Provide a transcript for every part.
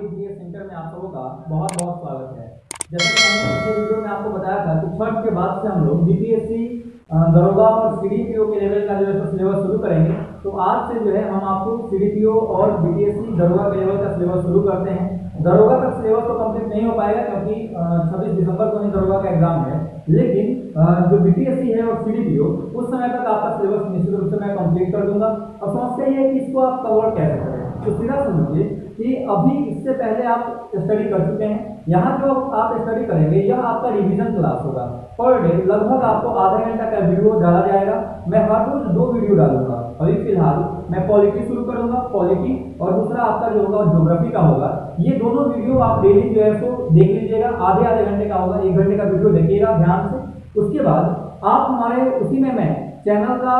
GS centre में आप सबों का बहुत बहुत स्वागत है। जैसे कि हमने पिछले वीडियो में आपको बताया था कि छठ के बाद से हम लोग बीपीएससी दरोगा और सीडीपीओ के लेवल का जो है सिलेबस शुरू करेंगे। तो आज से जो है हम आपको सीडीपीओ और बीपीएससी दरोगा के लेवल का सिलेबस शुरू करते हैं। दरोगा का सिलेबस तो कंप्लीट नहीं हो पाएगा क्योंकि 26 दिसंबर को ही दरोगा का एग्जाम है, लेकिन जो बीपीएससी है और सीडीपीओ उस समय तक आपका सिलेबस निश्चित रूप से मैं कंप्लीट कर दूंगा। अब समस्या ये है कि इसको आप कवर कैसे करें। तो सीधा समझिए कि अभी इससे पहले आप स्टडी कर चुके हैं, यहाँ जो आप स्टडी करेंगे यह आपका रिवीजन क्लास होगा। पर डे लगभग आपको आधा घंटा का वीडियो डाला जाएगा। मैं हर रोज 2 वीडियो डालूंगा। अभी फिलहाल मैं पॉलिटी शुरू करूंगा, पॉलिटी, और दूसरा आपका जो होगा ज्योग्राफी का होगा। ये दोनों वीडियो आप डेली जो है सो देख लीजिएगा, आधे आधे घंटे का होगा, 1 घंटे का वीडियो देखिएगा ध्यान से। उसके बाद आप हमारे उसी में मैं चैनल का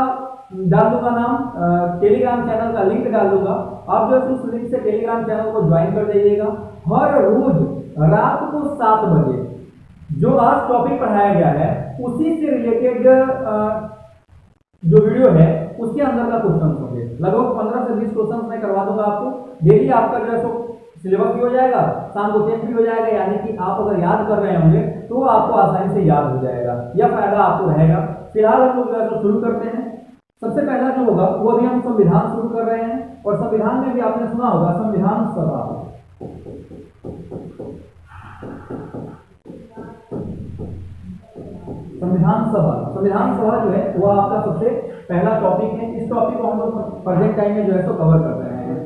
डाल दूंगा नाम, टेलीग्राम चैनल का लिंक डाल दूंगा। आप जो है उस लिंक से टेलीग्राम चैनल को ज्वाइन कर दीजिएगा। हर रोज रात को 7 बजे जो आज टॉपिक पढ़ाया गया है उसी से रिलेटेड जो वीडियो है उसके अंदर का क्वेश्चन होंगे। लगभग 15 से 20 क्वेश्चन मैं करवा दूंगा आपको। डेली आपका जो है सो सिलेबस भी हो जाएगा, शाम को टेस्ट भी हो जाएगा, यानी कि आप अगर याद कर रहे होंगे तो आपको आसानी से याद हो जाएगा। यह फायदा आपको रहेगा। फिलहाल हम लोग जो है शुरू करते हैं। सबसे पहला जो होगा वो अभी हम संविधान शुरू कर रहे हैं, और संविधान में भी आपने सुना होगा संविधान सभा। संविधान सभा जो है वो आपका सबसे पहला टॉपिक है। इस टॉपिक को हम लोग प्रेजेंट टाइम में जो है तो कवर कर रहे हैं।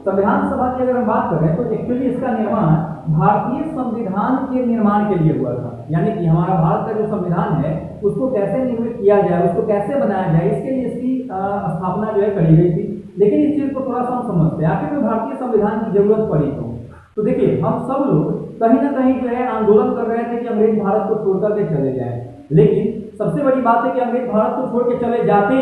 संविधान सभा की अगर हम बात करें तो एक्चुअली इसका निर्माण भारतीय संविधान के निर्माण के लिए हुआ था, यानी कि हमारा भारत का जो संविधान है उसको कैसे निर्मित किया जाए, उसको कैसे बनाया जाए, इसके लिए इसकी स्थापना जो है करी गई थी। लेकिन इस चीज को थोड़ा सा हम समझते हैं, आखिर में भारतीय संविधान की जरूरत पड़ी तो देखिए हम सब लोग कहीं ना कहीं जो है आंदोलन कर रहे थे कि अंग्रेज भारत को छोड़ करके चले जाएं। लेकिन सबसे बड़ी बात है कि अंग्रेज भारत को छोड़ के चले जाते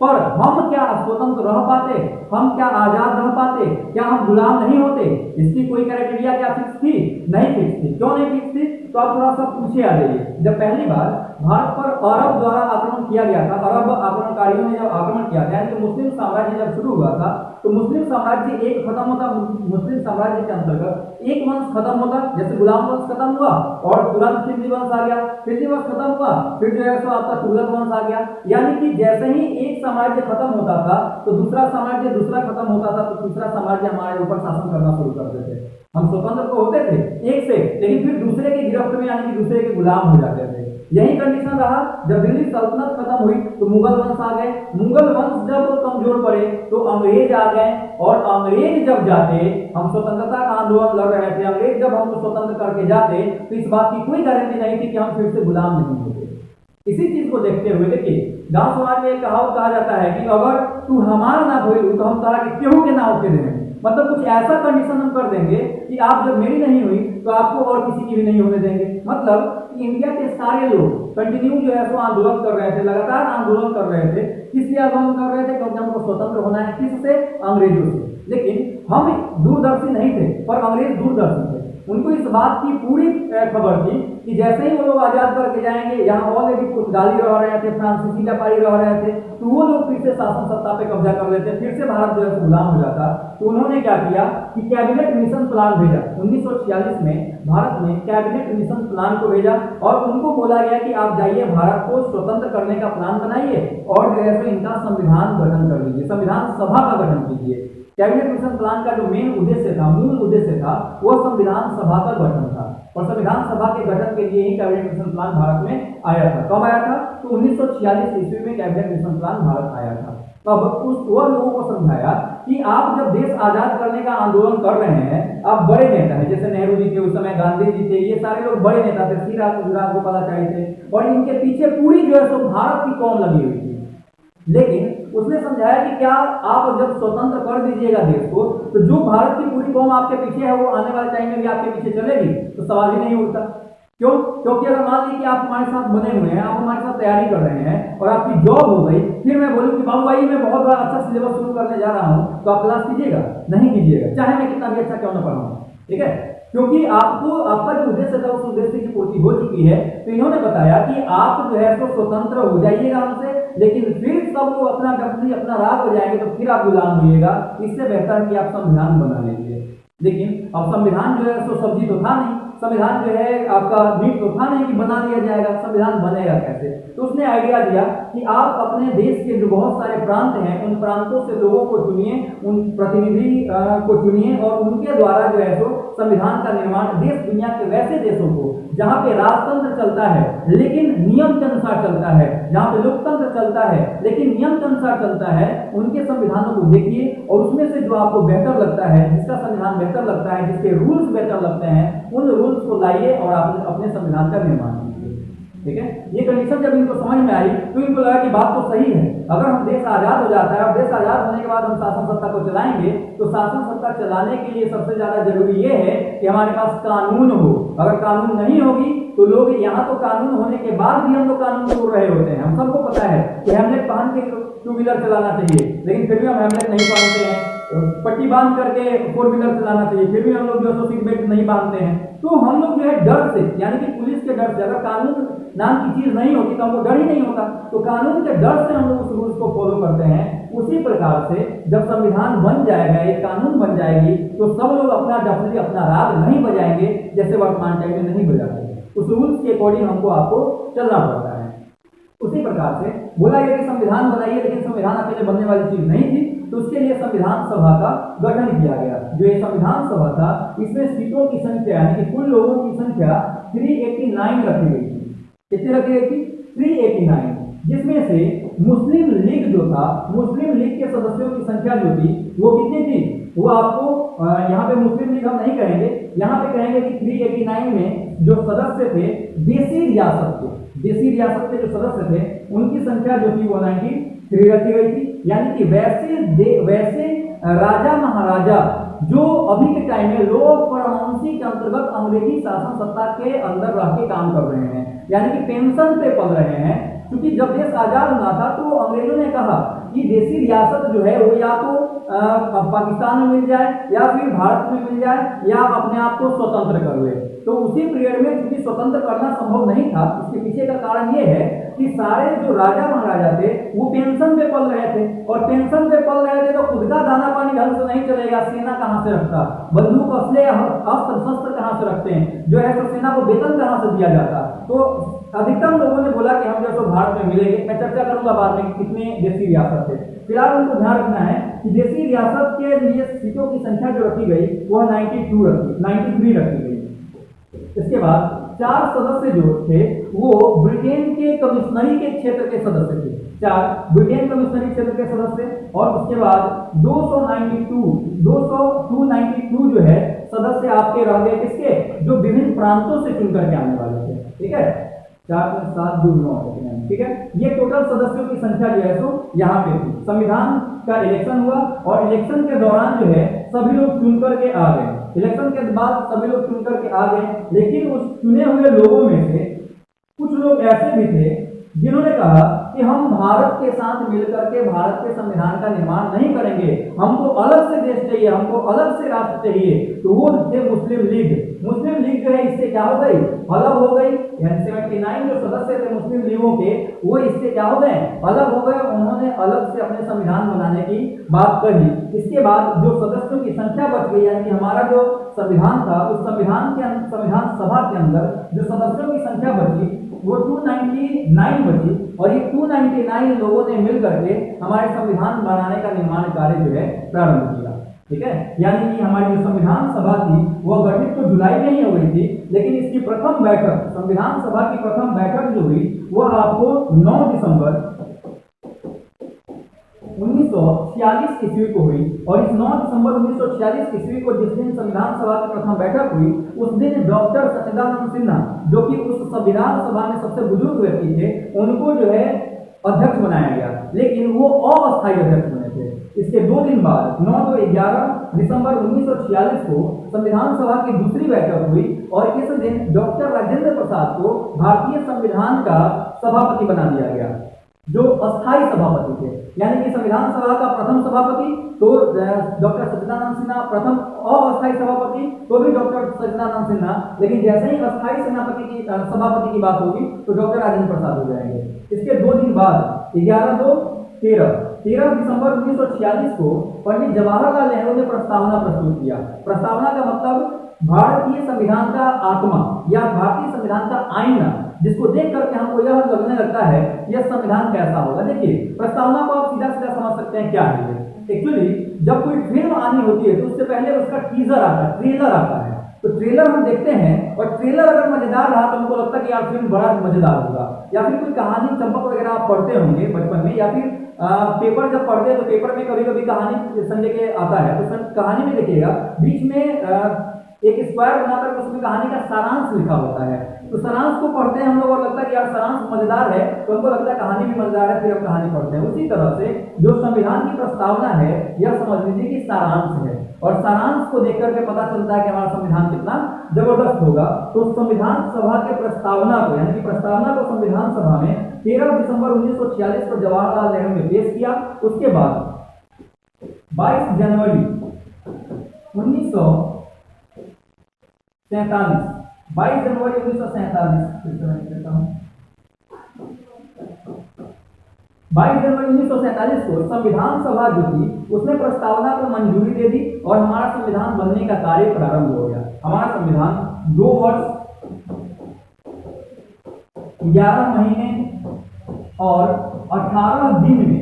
पर हम क्या स्वतंत्र रह पाते, हम क्या आजाद रह पाते, क्या हम गुलाम नहीं होते? इसकी कोई क्राइटेरिया क्या फिक्स थी? नहीं फिक्स थी। क्यों नहीं फिक्स थी? तो आप थोड़ा सा पूछे आ जाइए। जब पहली बार भारत पर अरब द्वारा आक्रमण किया गया था, अरब आक्रमणकारियों ने जब आक्रमण किया था, यानी मुस्लिम साम्राज्य जब शुरू हुआ था, तो मुस्लिम साम्राज्य एक खत्म होता, मुस्लिम साम्राज्य के अंतर्गत एक वंश खत्म होता, जैसे गुलाम वंश खत्म हुआ और तुरंत खिलजी वंश आ गया, खिलजी वंश खत्म हुआ फिर जो है सो आपका तुगलक वंश आ गया। यानी कि जैसे ही एक साम्राज्य खत्म होता था तो दूसरा साम्राज्य दूसरा खत्म होता था तो तीसरा साम्राज्य हमारे ऊपर शासन करना शुरू करते थे। हम स्वतंत्र तो होते थे एक से, लेकिन फिर दूसरे की गिरफ्त में यानी कि दूसरे के गुलाम हो जाते थे। यही कंडीशन रहा। जब दिल्ली सल्तनत खत्म हुई तो मुगल वंश आ गए। मुगल वंश जब कमजोर पड़े तो अंग्रेज आ गए, और अंग्रेज जब जाते, हम स्वतंत्रता का आंदोलन लड़ रहे थे, अंग्रेज जब हमको स्वतंत्र करके जाते तो इस बात की कोई गारंटी नहीं थी कि हम फिर से गुलाम नहीं होते। इसी चीज को देखते हुए देखिए गांव समाज में एक कहावत कहा जाता है कि अगर तू हमारा ना होई तो हम तारा के केहू के ना होके देंगे। मतलब कुछ ऐसा कंडीशन हम कर देंगे कि आप जब मेरी नहीं हुई तो आपको और किसी की भी नहीं होने देंगे। मतलब इंडिया के सारे लोग कंटिन्यू जो है सो आंदोलन कर रहे थे, लगातार आंदोलन कर रहे थे। किस लिए आंदोलन कर रहे थे? क्योंकि हमको स्वतंत्र होना है। किससे? अंग्रेजों से। लेकिन हम दूरदर्शी नहीं थे, पर अंग्रेज दूरदर्शी थे। उनको इस बात की पूरी खबर थी कि जैसे ही वो लोग आजाद करके जाएंगे, यहाँ ऑलरेडी पुर्तगाली रह रहे थे, फ्रांसीसी व्यापारी रह रहे थे, तो वो लोग फिर से शासन सत्ता पे कब्जा कर लेते, फिर से भारत जो है गुलाम हो जाता। तो उन्होंने क्या किया कि कैबिनेट मिशन प्लान भेजा। 1946 में भारत में कैबिनेट मिशन प्लान को भेजा और उनको बोला गया कि आप जाइए भारत को स्वतंत्र करने का प्लान बनाइए और जो है इनका संविधान गठन कर लीजिए, संविधान सभा का गठन कीजिए। कैबिनेट मिशन प्लान का जो मेन उद्देश्य था, मूल उद्देश्य था, वो संविधान सभा का गठन था। और संविधान सभा के गठन के लिए ही कैबिनेट मिशन प्लान भारत में आया था। कब आया था? तो 1946 ईस्वी में कैबिनेट मिशन प्लान भारत आया था। तब वो लोगों को समझाया कि आप जब देश आजाद करने का आंदोलन कर रहे हैं, आप बड़े नेता हैं, जैसे नेहरू जी थे उस समय, गांधी जी थे, ये सारे लोग बड़े नेता थे, श्रीराम गोपालाचारी थे, और इनके पीछे पूरी जो है सो भारत की कौम लगी हुई थी। लेकिन उसने समझाया कि क्या आप जब स्वतंत्र कर दीजिएगा देश को, तो जो भारत की पूरी कौम आपके पीछे है वो आने वाले टाइम में भी आपके पीछे चलेगी? तो सवाल ही नहीं उठता। क्यों? क्योंकि अगर मान लीजिए कि आप हमारे साथ बने हुए हैं, आप हमारे साथ तैयारी कर रहे हैं और आपकी जॉब हो गई, फिर मैं बोलूं कि बाबू भाई मैं बहुत बड़ा अच्छा सिलेबस शुरू करने जा रहा हूं, तो आप क्लास कीजिएगा? नहीं कीजिएगा, चाहे मैं कितना भी अच्छा क्यों ना पढ़ाऊं। ठीक है? क्योंकि आपको आपका जो उद्देश्य था उस उद्देश्य की पूर्ति हो चुकी है। तो इन्होंने बताया कि आप जो है तो स्वतंत्र हो जाइएगा हमसे, लेकिन फिर सब लोग अपना कंपनी अपना राज हो जाएंगे तो फिर आप गुलाम होइएगा। इससे बेहतर कि आप संविधान बना लीजिए। लेकिन अब संविधान जो है सो सब्जी तो था नहीं, संविधान जो है आपका मीट तो था नहीं कि बना दिया जाएगा, संविधान बनेगा कैसे। तो उसने आइडिया दिया कि आप अपने देश के जो बहुत सारे प्रांत हैं उन प्रांतों से लोगों को चुनिए, उन प्रतिनिधि को चुनिए और उनके द्वारा जो है सो संविधान का निर्माण देश दुनिया के वैसे देशों को जहाँ पे राजतंत्र चलता है लेकिन नियम के अनुसार चलता है, जहाँ पे लोकतंत्र चलता है लेकिन नियम के अनुसार चलता है, उनके संविधानों को देखिए और उसमें से जो आपको बेहतर लगता है, जिसका संविधान बेहतर लगता है, जिसके रूल्स बेहतर लगते हैं, उन रूल्स को लाइए और आप अपने संविधान का निर्माण कीजिए। ठीक है, ये कंडीशन जब इनको समझ में आई तो इनको लगा कि बात तो सही है, अगर हम देश आजाद हो जाता है और देश आजाद होने के बाद हम शासन सत्ता को चलाएंगे तो शासन सत्ता चलाने के लिए सबसे ज्यादा जरूरी ये है कि हमारे पास कानून हो। अगर कानून नहीं होगी तो लोग यहाँ तो कानून होने के बाद भी हम लोग कानून तोड़ रहे होते हैं। हम सबको पता है कि हेलमेट पहन के टू व्हीलर चलाना चाहिए, लेकिन फिर भी हम हेलमेट नहीं पहनते हैं, पट्टी बांध करके फोर व्हीलर चलाना चाहिए, फिर भी हम लोग जो है सीट बेल्ट नहीं बांधते हैं। तो हम लोग जो है डर से, यानी कि पुलिस के डर से, अगर कानून नाम की चीज नहीं होती तो हमको डर ही नहीं होता, तो कानून के डर से हम लोग उस रूल्स को फॉलो करते हैं। उसी प्रकार से जब संविधान बन जाएगा, एक कानून बन जाएगी, तो सब लोग अपना डेफिनेटली अपना राग नहीं बजाएंगे जैसे वर्तमान टाइम में नहीं बजाते। उस रूल्स के अकॉर्डिंग हमको आपको चलना पड़ता है। उसी प्रकार से बोला गया कि संविधान बनाइए, लेकिन संविधान अकेले बनने वाली चीज नहीं थी, तो उसके लिए संविधान सभा का गठन किया गया। जो ये संविधान सभा था इसमें सीटों की संख्या यानी कि कुल लोगों की संख्या 389 रखी गई थी। कितनी रखी गई थी? 389, जिसमें से मुस्लिम लीग जो था, मुस्लिम लीग के सदस्यों की संख्या जो थी वो कितनी थी? वो आपको यहाँ पे मुस्लिम लीग हम नहीं कहेंगे, यहाँ पे कहेंगे कि 389 में जो सदस्य थे देसी रियासत के जो सदस्य थे उनकी संख्या जो थी वो 93 रखी गई थी। यानी कि वैसे राजा महाराजा जो अभी के टाइम में लोक परमांसी के अंतर्गत अंग्रेजी शासन सत्ता के अंदर रह के काम कर रहे हैं, यानी कि पेंशन पे पल रहे हैं। क्योंकि जब देश आजाद हुआ था तो अंग्रेजों ने कहा कि देसी रियासत जो है वो या तो पाकिस्तान में मिल जाए या फिर भारत में मिल जाए या आप अपने आप को स्वतंत्र कर ले। तो उसी पीरियड में क्योंकि स्वतंत्र करना संभव नहीं था, इसके पीछे का कारण ये है कि सारे जो राजा महाराजा थे वो पेंशन पे पल रहे थे, और पेंशन पे पल रहे थे तो खुद का दाना पानी ढंग से नहीं चलेगा, सेना कहाँ से रखता, बंदूक असले अस्त्र शस्त्र कहाँ से रखते हैं, जो है तो सेना को वेतन कहाँ से दिया जाता। तो अधिकतम लोगों ने बोला कि हम जो भारत में मिलेंगे। मैं चर्चा करूंगा बाद में कि कितने देसी रियासत थे। फिलहाल उनको ध्यान रखना है कि देसी रियासत के लिए सीटों की संख्या जो रखी गई वो 93 रखी गई। इसके बाद 4 सदस्य जो थे वो ब्रिटेन के कमिश्नरी के क्षेत्र के सदस्य थे, 4 ब्रिटेन कमिश्नरी क्षेत्र के सदस्य, और उसके बाद 292 जो है सदस्य आपके रह गए किसके? जो विभिन्न प्रांतों से चुन करके आने वाले थे। ठीक है, 4 में 7 2 9, ठीक है। ये टोटल सदस्यों की संख्या जो है सो यहाँ पे थी। संविधान का इलेक्शन हुआ और इलेक्शन के दौरान जो है सभी लोग चुन करके आ गए, इलेक्शन के बाद सभी लोग चुन करके आ गए। लेकिन उस चुने हुए लोगों में से कुछ लोग ऐसे भी थे जिन्होंने कहा कि हम भारत के साथ मिलकर के भारत के संविधान का निर्माण नहीं करेंगे, हमको अलग से देश चाहिए, हमको अलग से राष्ट्र चाहिए। तो वो थे मुस्लिम लीग। मुस्लिम लीग जो है इससे क्या हो गई? अलग हो गई। 79 जो सदस्य थे मुस्लिम लीगों के वो इससे क्या हो गए? अलग हो गए। उन्होंने अलग से अपने संविधान बनाने की बात कही। इसके बाद जो सदस्यों की संख्या बच गई, यानी कि हमारा जो संविधान था उस संविधान सभा के अंदर जो सदस्यों की संख्या बची वो 299 बची, और ये 299 लोगों ने मिल करके हमारे संविधान बनाने का निर्माण कार्य जो है प्रारंभ किया। ठीक है, यानी कि हमारी जो संविधान सभा थी वह गठित तो जुलाई में ही हो गई थी, लेकिन इसकी प्रथम बैठक, संविधान सभा की प्रथम बैठक जो हुई वह आपको 9 दिसंबर 1946 ईस्वी को हुई। और इस 9 दिसंबर 1946 ईस्वी को जिस दिन संविधान सभा की प्रथम बैठक हुई उस दिन डॉक्टर सच्चिदानंद सिन्हा, जो कि उस संविधान सभा में सबसे बुजुर्ग व्यक्ति थे, उनको जो है अध्यक्ष बनाया गया, लेकिन वो अस्थायी अध्यक्ष बने थे। इसके 2 दिन बाद 9-11 दिसंबर 1946 को संविधान सभा की दूसरी बैठक हुई, और इस दिन डॉक्टर राजेंद्र प्रसाद को भारतीय संविधान का सभापति बना दिया गया, जो अस्थायी सभापति थे। यानी कि संविधान सभा का प्रथम सभापति तो डॉक्टर सच्चिदानंद सिन्हा, प्रथम अस्थायी सभापति तो भी डॉक्टर सच्चिदानंद सिन्हा, लेकिन जैसे ही अस्थायी सभापति की बात होगी तो डॉक्टर राजेंद्र प्रसाद हो जाएंगे। इसके 2 दिन बाद 11/2/13 13 दिसंबर 1946 को पंडित जवाहरलाल नेहरू ने प्रस्तावना प्रस्तुत किया। प्रस्तावना का मतलब भारतीय संविधान का आत्मा या भारतीय संविधान का आईना, जिसको देख करके हमको यह लगने लगता है यह संविधान कैसा होगा। देखिए प्रस्तावना को आप सीधा सीधा समझ सकते हैं क्या है। एक्चुअली जब कोई फिल्म आनी होती है तो उससे पहले उसका टीजर आता है, ट्रेलर आता है। तो ट्रेलर हम देखते हैं और ट्रेलर अगर मजेदार रहा तो हमको लगता है कि यार फिल्म बड़ा मजेदार होगा। या फिर कोई कहानी चंपक वगैरह आप पढ़ते होंगे बचपन में, या फिर पेपर जब पढ़ते हैं तो पेपर में कभी कभी कहानी संजय के आता है तो कहानी में देखिएगा बीच में एक स्क्वायर बनाकर उसमें कहानी का सारांश लिखा होता है। तो सारांश को पढ़ते हैं हम लोग और लगता है कि यार सारांश मजेदार है, तो हमको लगता है कहानी भी मजेदार है, फिर हम कहानी पढ़ते हैं। उसी तरह से जो संविधान की प्रस्तावना है यह समझ लीजिए कि सारांश है, और सारांश को देख करके पता चलता है कि हमारा संविधान कितना जबरदस्त होगा। तो संविधान सभा के प्रस्तावना को यानी कि प्रस्तावना को संविधान सभा में 13 दिसंबर 1946 को जवाहरलाल नेहरू ने पेश किया। उसके बाद 22 जनवरी 1947 22 जनवरी 1947 को संविधान सभा जो थी उसने प्रस्तावना को मंजूरी दे दी और हमारा संविधान बनने का कार्य प्रारंभ हो गया। हमारा संविधान 2 वर्ष 11 महीने और 18 दिन में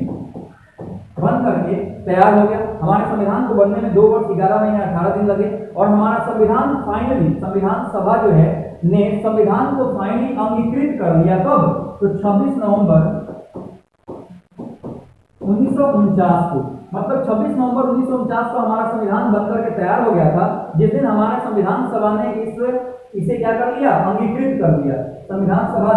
बन करके तैयार हो गया। हमारे संविधान को बनने में 2 वर्ष 11 महीने 18 दिन लगे और हमारा संविधान फाइनली संविधान सभा जो है ने संविधान को फाइनली अंगीकृत कर लिया। कब? तो 26 नवंबर 1949 को, मतलब 26 नवंबर 1949 को हमारा संविधान बनकर के तैयार हो गया था, जिस दिन हमारे संविधान सभा ने इसे क्या कर लिया? अंगीकृत कर लिया। संविधान सभा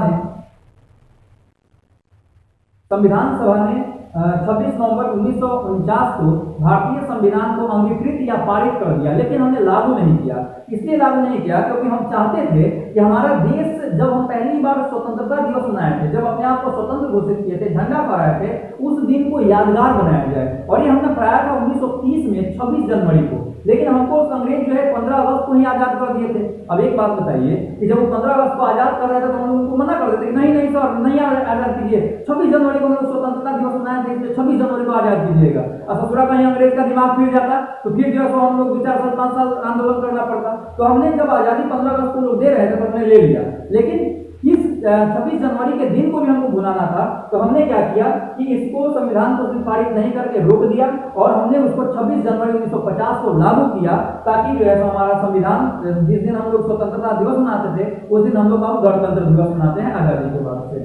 ने 26 नवंबर 1949 को भारतीय संविधान को अंगीकृत या पारित कर दिया, लेकिन हमने लागू नहीं किया। इसलिए लागू नहीं किया क्योंकि हम चाहते थे कि हमारा देश, जब हम पहली बार स्वतंत्रता दिवस मनाए थे, जब अपने आप को स्वतंत्र घोषित किए थे, झंडा फहराए थे, उस दिन को यादगार बनाया जाए। और ये हमने फहराया था 1930 में 26 जनवरी को, लेकिन हमको अंग्रेज जो है 15 अगस्त को ही आजाद कर दिए थे। अब एक बात बताइए कि जब वो 15 अगस्त को आजाद कर रहे थे तो हम उनको मना कर देते कि नहीं नहीं सर, नहीं आजाद कीजिए, 26 जनवरी को हम लोग स्वतंत्रता दिवस मनाए थे, इसलिए 26 जनवरी को आजाद कीजिएगा। अब ससुरा कहीं अंग्रेज का दिमाग फिर जाता तो फिर जो है हम लोग 2-4 साल 5 साल आंदोलन करना पड़ता। तो हमने जब आजादी 15 अगस्त को लोग दे रहे थे तो हमने ले लिया, लेकिन इस 26 जनवरी के दिन को भी हमको भुलाना था। तो हमने क्या किया कि इसको संविधान को पारित नहीं करके रोक दिया और हमने उसको 26 जनवरी 1950 को लागू किया, ताकि जो है हमारा संविधान, जिस दिन हम लोग स्वतंत्रता दिवस मनाते थे उस दिन हम लोग अब गणतंत्र दिवस मनाते हैं आजादी के बाद से।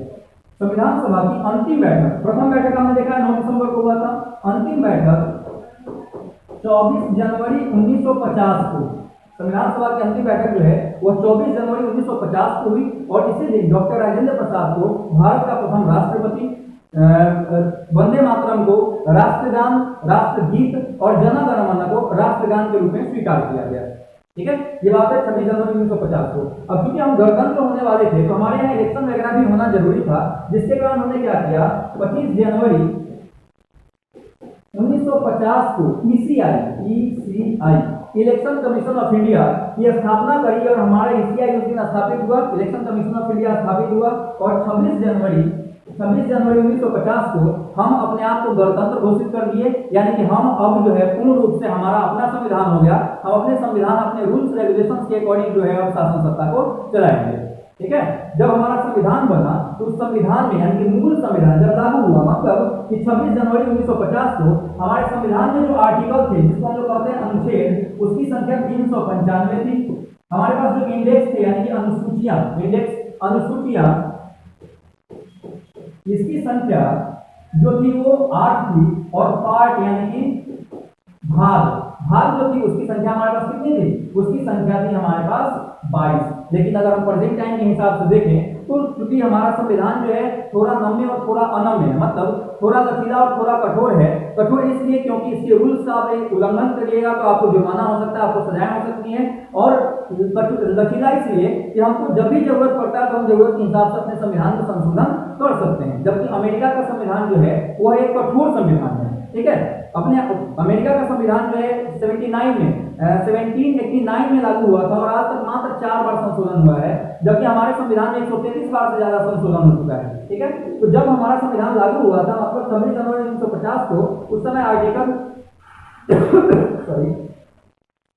संविधान सभा की अंतिम बैठक, प्रथम बैठक हमने देखा 9 दिसंबर को हुआ था, अंतिम बैठक 24 जनवरी 1950 को। संविधान सभा की अंतिम बैठक जो है वो 24 जनवरी 1950 को हुई और इसी दिन डॉक्टर राजेंद्र प्रसाद को भारत का प्रथम राष्ट्रपति, वंदे मातरम को राष्ट्रगान, राष्ट्रगीत और जन गण मन को राष्ट्रगान के रूप में स्वीकार किया गया। ठीक है, ये बात है 26 जनवरी 1950 को। अब क्योंकि हम गणतंत्र होने वाले थे तो हमारे यहाँ इलेक्शन वगैरह भी होना जरूरी था, जिसके कारण हमने क्या किया, 25 जनवरी 1950 को ECI election commission of India की स्थापना करी और हमारा ECI उस दिन स्थापित हुआ, इलेक्शन कमीशन ऑफ इंडिया स्थापित हुआ। और 26 जनवरी 1950 को हम अपने आप को गणतंत्र घोषित कर दिए, यानी कि हम अब जो है पूर्ण रूप से हमारा अपना संविधान हो गया। हम अपने संविधान, अपने रूल्स रेगुलेशंस के अकॉर्डिंग जो है अब शासन सत्ता को चलाएंगे। ठीक है, जब हमारा संविधान बना तो उस संविधान में यानी कि मूल संविधान जब लागू हुआ, मतलब कि 26 जनवरी 1950 को हमारे संविधान में जो आर्टिकल थे, जिसको हम लोग कहते हैं अनुच्छेद, उसकी संख्या 395 थी। हमारे पास जो इंडेक्स थे यानी कि अनुसूचियां, इंडेक्स अनुसूचियां, इसकी संख्या जो थी वो 8 थी और पार्ट यानी कि भाग जो थी उसकी संख्या हमारे पास कितनी थी, उसकी संख्या थी हमारे पास 22। लेकिन अगर हम प्रेजेंट टाइम के हिसाब से देखें तो क्योंकि हमारा संविधान जो है थोड़ा नम्य और थोड़ा अनम्य है, मतलब थोड़ा लचीला और थोड़ा कठोर है। कठोर इसलिए क्योंकि इसके रूल्स का आप उल्लंघन करिएगा तो आपको जुर्माना हो सकता है, आपको सजाएं हो सकती हैं। और लचीला इसलिए कि हमको जब भी जरूरत पड़ता है तो हम जरूरत के हिसाब से अपने संविधान का संशोधन कर सकते हैं। जबकि अमेरिका का संविधान जो है वह एक कठोर संविधान है। ठीक है, अपने अमेरिका का संविधान जो है 1789 में लागू हुआ था और आज तक मात्र 4 बार संशोधन हुआ है, जबकि हमारे संविधान में 133 बार से ज्यादा संशोधन हो चुका है। ठीक है, तो जब हमारा संविधान लागू हुआ था मतलब 26 जनवरी 1950 को, उस समय आर्टिकल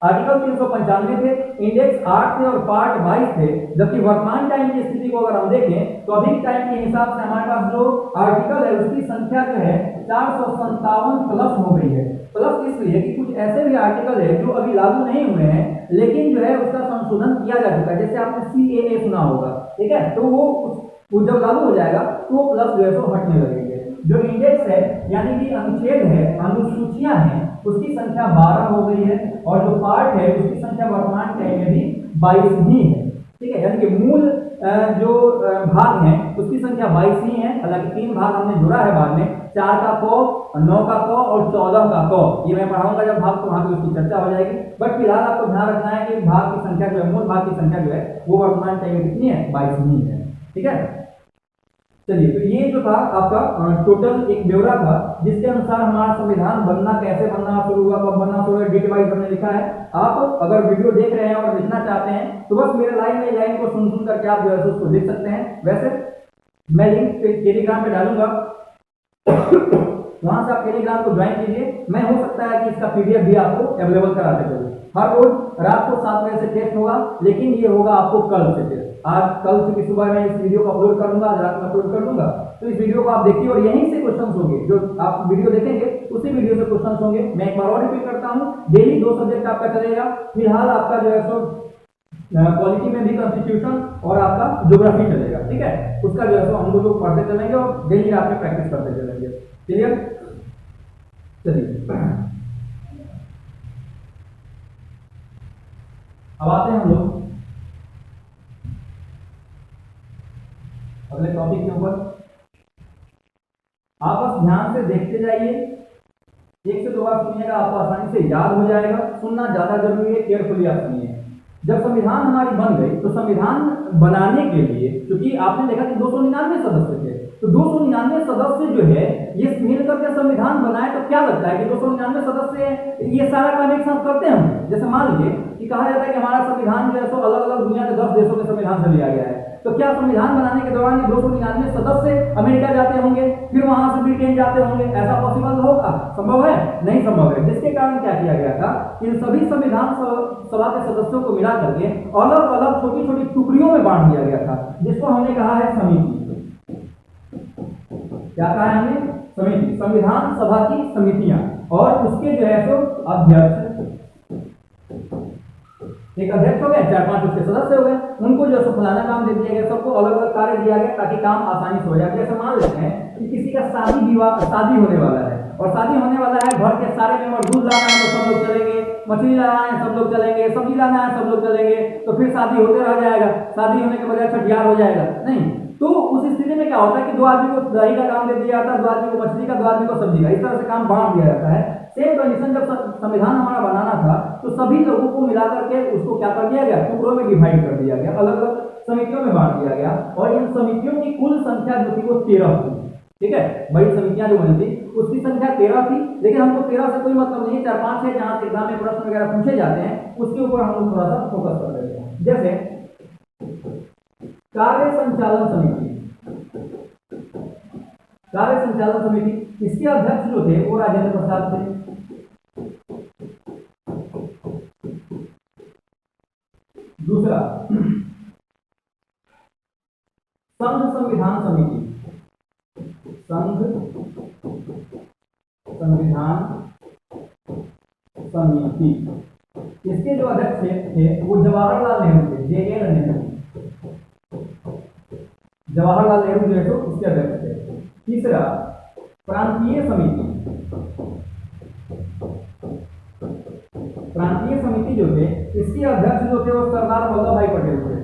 आर्टिकल 395 थे, इंडेक्स 8 थे और पार्ट 22 थे। जबकि वर्तमान टाइम की स्थिति को अगर हम देखें तो अभी टाइम के हिसाब से हमारे पास जो आर्टिकल है उसकी संख्या जो है 457 प्लस हो गई है। प्लस इसलिए कि कुछ ऐसे भी आर्टिकल है जो अभी लागू नहीं हुए हैं लेकिन जो है उसका संशोधन किया जा चुका है, जैसे आपने CAA सुना होगा। ठीक है, तो वो जब लागू हो जाएगा तो वो प्लस जो है सो हटने लगेंगे। जो इंडेक्स है यानी कि अनुच्छेद है, अनुसूचियां हैं, उसकी संख्या 12 हो गई है और जो पार्ट है उसकी संख्या वर्तमान टाइम में भी 22 ही है। ठीक है, यानी कि मूल जो भाग हैं उसकी संख्या 22 ही है। हालांकि 3 भाग हमने जोड़ा है बाद में, 4 का क, 9 का क और 14 का क। ये मैं पढ़ाऊंगा जब भाग, तो वहां पर उसकी चर्चा हो जाएगी। बट फिलहाल आपको ध्यान रखना है कि भाग की संख्या जो है, मूल भाग की संख्या जो है वो वर्तमान टाइम में कितनी है, 22 ही है। ठीक है, चलिए, तो ये जो था आपका टोटल एक ब्यौरा था जिसके अनुसार हमारा संविधान बनना, कैसे बनना शुरू हुआ, कब बनना शुरू हुआ, डेट वाइज हमने लिखा है। आप अगर वीडियो देख रहे हैं और लिखना चाहते हैं तो बस मेरे लाइन को सुन करके आप जो है उसको लिख सकते हैं। वैसे मैं लिंक टेलीग्राम पे डालूंगा, वहां से आप टेलीग्राम को ज्वाइन कीजिए। मैं हो सकता है कि इसका PDF भी आपको अवेलेबल कराते चलूं। हर रोज रात को 7 बजे से टेस्ट होगा, लेकिन ये होगा आपको कल से टेस्ट। आज कल से सुबह मैं इस वीडियो को अपलोड कर दूंगा, आज रात में अपलोड कर दूंगा। तो इस वीडियो को आप देखिए और यहीं से क्वेश्चंस होंगे, जो आप वीडियो देखेंगे उसी वीडियो से क्वेश्चंस होंगे। मैं एक बार और रिपीट करता हूं, डेली 2 सब्जेक्ट आपका चलेगा। फिलहाल आपका जो है सो पॉलिटी में भी कॉन्स्टिट्यूशन और आपका ज्योग्राफी चलेगा। ठीक है, उसका जो है सो हम लोग पढ़ते चलेंगे और डेली रात में प्रैक्टिस करते चलेंगे। क्लियर? चलिए, अब आते हैं हम लोग अगले टॉपिक के ऊपर। आप बस ध्यान से देखते जाइए, 1 से 2 बार सुनिएगा, आपको आसानी से याद हो जाएगा। सुनना ज्यादा जरूरी है, केयरफुली आप सुनिए। जब संविधान हमारी बन गई तो संविधान बनाने के लिए, क्योंकि आपने देखा कि 299 सदस्य थे, तो 299 सदस्य जो है ये मिल करके संविधान बनाए, तो क्या लगता है कि 299 सदस्य ये सारा काम एक साथ करते हैं? जैसे मान लीजिए कि कहा जाता है कि हमारा संविधान जो है सो अलग अलग दुनिया के 10 देशों के संविधान से लिया गया है, तो क्या संविधान बनाने के दौरान 299 सदस्य अमेरिका जाते होंगे, फिर वहां से ब्रिटेन जाते होंगे? ऐसा पॉसिबल होगा? संभव है? नहीं संभव है। जिसके कारण क्या किया गया था, इन सभी संविधान सभा के सदस्यों को मिला करके अलग अलग छोटी छोटी टुकड़ियों में बांट दिया गया था, जिसको हमने कहा है समिति। क्या कहा है हमने? समिति। संविधान सभा की समितियां, और उसके जो है सो अध्यक्ष, एक अध्यक्ष हो गए, 4-5 उसके सदस्य हो गए, उनको जो है फलाना काम दे दिया गया, सबको अलग अलग कार्य दिया गया ताकि काम आसानी से हो जाए। जैसे मान लेते हैं कि किसी का शादी होने वाला है, और शादी होने वाला है, घर के सारे मेंबर, दूध लाना है तो सब लोग चलेंगे, मछली लाना है सब लोग चलेंगे, सब्जी लाना है सब लोग चलेंगे, तो फिर शादी होते रह जाएगा। शादी होने के बजाय छठियार हो जाएगा? नहीं। तो उस स्थिति में क्या होता है कि 2 आदमी को दही का काम दे दिया जाता है, 2 आदमी को मछली का, 2 आदमी को सब्जी का, इस तरह से काम बांट दिया जाता है। सेम कंडीशन जब संविधान हमारा बनाना था तो सभी लोगों को मिलाकर के उसको क्या कर दिया गया, टुकड़ों में डिवाइड कर दिया गया, अलग अलग समितियों में बांट दिया गया, और इन समितियों की कुल संख्या जो थी वो 13 थी। ठीक है, बड़ी समितियां जो बनी थी उसकी संख्या 13 थी, लेकिन हमको 13 से कोई मतलब नहीं, 4-5 है जहां से एग्जाम में प्रश्न वगैरह पूछे जाते हैं उसके ऊपर हम लोग थोड़ा सा फोकस कर रहे हैं। जैसे कार्य संचालन समिति, कार्य संचालन समिति, इसके अध्यक्ष जो थे वो राजेंद्र प्रसाद थे। दूसरा, संघ संविधान समिति, संघ संविधान समिति, इसके जो अध्यक्ष थे वो जवाहरलाल नेहरू थे, JL नेहरू, जवाहरलाल नेहरू जो है तो उसके अध्यक्ष थे। तीसरा, प्रांतीय समिति, प्रांतीय समिति जो थे इसके अध्यक्ष जो थे वो सरदार वल्लभ भाई पटेल थे।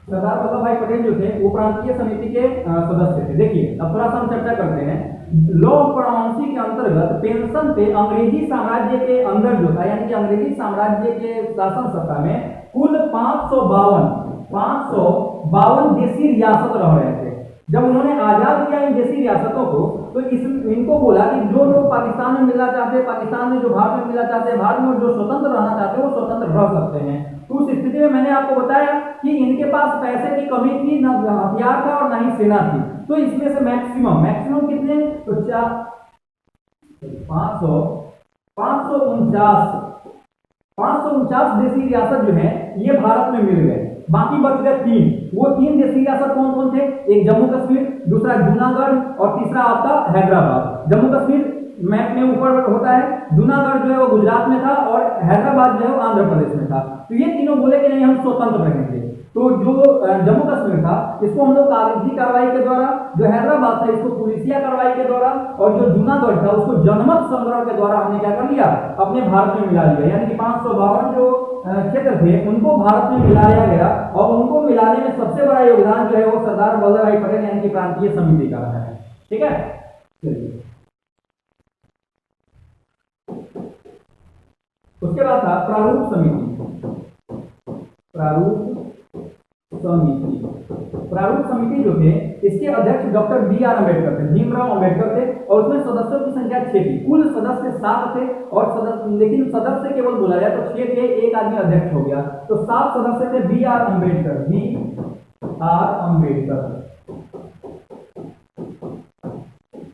सरदार वल्लभ भाई पटेल जो थे वो प्रांतीय समिति के सदस्य थे। देखिए, अब थोड़ा सा हम चर्चा करते हैं। लॉ ऑफ प्रॉविंसी के अंतर्गत पेंशन पे अंग्रेजी साम्राज्य के अंदर जो था, यानी कि अंग्रेजी साम्राज्य के शासन सत्ता में कुल 552 देशी रियासत रह रहे थे। जब उन्होंने आजाद किया इन देशी रियासतों को, तो इनको बोला कि जो लोग पाकिस्तान में मिलना चाहते हैं, पाकिस्तान में जो भारत में मिलना चाहते हैं, भारत में जो स्वतंत्र रहना चाहते हैं वो स्वतंत्र रह सकते हैं। तो उस स्थिति में मैंने आपको बताया कि इनके पास पैसे की कमी थी, न हथियार था और न ही सेना थी। तो इसमें से मैक्सिमम कितने, तो 549 देशी रियासत जो है ये भारत में मिल गए। बाकी बच गए 3। वो 3 देशी रियासत कौन कौन थे? एक जम्मू कश्मीर, दूसरा जूनागढ़ और तीसरा आपका हैदराबाद। जम्मू कश्मीर मैप में ऊपर होता है, जूनागढ़ जो है वो गुजरात में था और हैदराबाद जो है वो आंध्र प्रदेश में था। तो ये तीनों बोले कि नहीं हम स्वतंत्र रहेंगे। तो जो जम्मू कश्मीर था इसको हम लोग कागजी कार्रवाई के द्वारा, जो हैदराबाद था इसको पुलिसिया कार्रवाई के द्वारा, और जो जूनागढ़ था उसको जनमत संग्रह के द्वारा हमने क्या कर लिया, अपने भारत में मिला लिया। यानी कि 552 जो क्षेत्र थे उनको भारत में मिलाया गया, और उनको मिलाने में सबसे बड़ा योगदान जो है वो सरदार वल्लभ भाई पटेल यानी कि प्रांतीय समिति का रहा है। ठीक है, चलिए उसके बाद था प्रारूप समिति। प्रारूप समिति जो थे इसके अध्यक्ष डॉक्टर बी.आर. अम्बेडकर थे, भीमराव अम्बेडकर थे, और उसमें सदस्यों की संख्या 6 थी। कुल सदस्य 7 थे, और लेकिन सदस्य केवल बोला जाए तो 6 थे, एक आदमी अध्यक्ष हो गया, तो 7 सदस्य थे। बी.आर. अम्बेडकर,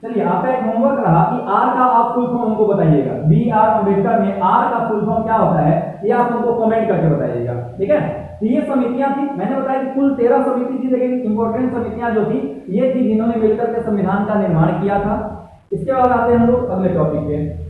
चलिए आपका एक होमवर्क रहा कि आर का आप फुल फॉर्म हमको बताइएगा। बी.आर. अम्बेडकर में आर का फुल फॉर्म क्या होता है ये आप हमको कमेंट करके बताइएगा। ठीक है, तो ये समितियां थी, मैंने बताया कि कुल 13 समिति थी, लेकिन इंपॉर्टेंट समितियां जो थी ये थी जिन्होंने मिलकर के संविधान का निर्माण किया था। इसके बाद आते हैं हम लोग अगले टॉपिक पे।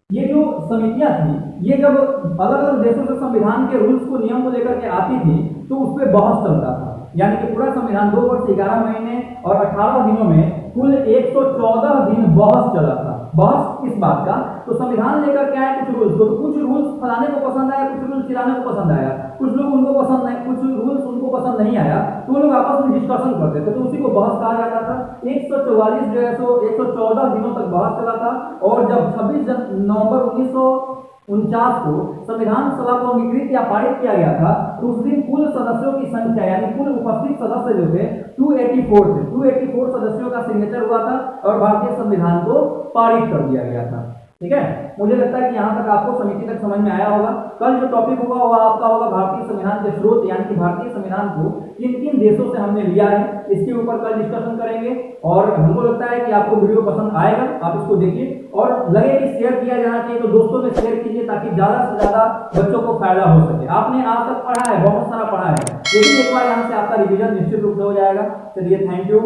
ये जो समितियां थी ये जब अलग अलग देशों से संविधान के रूल्स को, नियम को लेकर के आती थी तो उस पर बहस चलता था। यानी कि पूरा संविधान 2 वर्ष 11 महीने और 18 दिनों में कुल 114 दिन बहस चला था। बहस किस बात का, तो संविधान लेकर के आए कुछ रूल्स, तो कुछ रूल्स फलाने को पसंद आया, कुछ रूल्स चिलाने को पसंद आया, कुछ लोग उनको पसंद नहीं, कुछ रूल्स उनको पसंद नहीं आया, तो वो लोग आपस में डिस्कशन करते थे, तो उसी को बहस कहा जाता था। 144 जो है सो 114 दिनों तक बहस चला था, और जब 26 नवंबर 1949 को संविधान सभा को अंगीकृत या पारित किया गया था, तो उस दिन कुल सदस्यों की संख्या यानी कुल उपस्थित सदस्य जो थे 284 थे। 284 सदस्यों का सिग्नेचर हुआ था और भारतीय संविधान को पारित कर दिया गया था। ठीक है, मुझे लगता है कि यहाँ तक आपको समिति तक समझ में आया होगा। कल जो टॉपिक होगा वह आपका होगा भारतीय संविधान के स्रोत, यानी कि भारतीय संविधान को किन किन देशों से हमने लिया है, इसके ऊपर कल डिस्कशन करेंगे। और हमको लगता है कि आपको वीडियो पसंद आएगा, आप इसको देखिए, और लगे कि शेयर किया जाना चाहिए तो दोस्तों में शेयर कीजिए, ताकि ज्यादा से ज्यादा बच्चों को फायदा हो सके। आपने आज तक पढ़ा है, बहुत सारा पढ़ा है, लेकिन एक बार यहाँ से आपका रिविजन निश्चित रूप से हो जाएगा। चलिए, थैंक यू।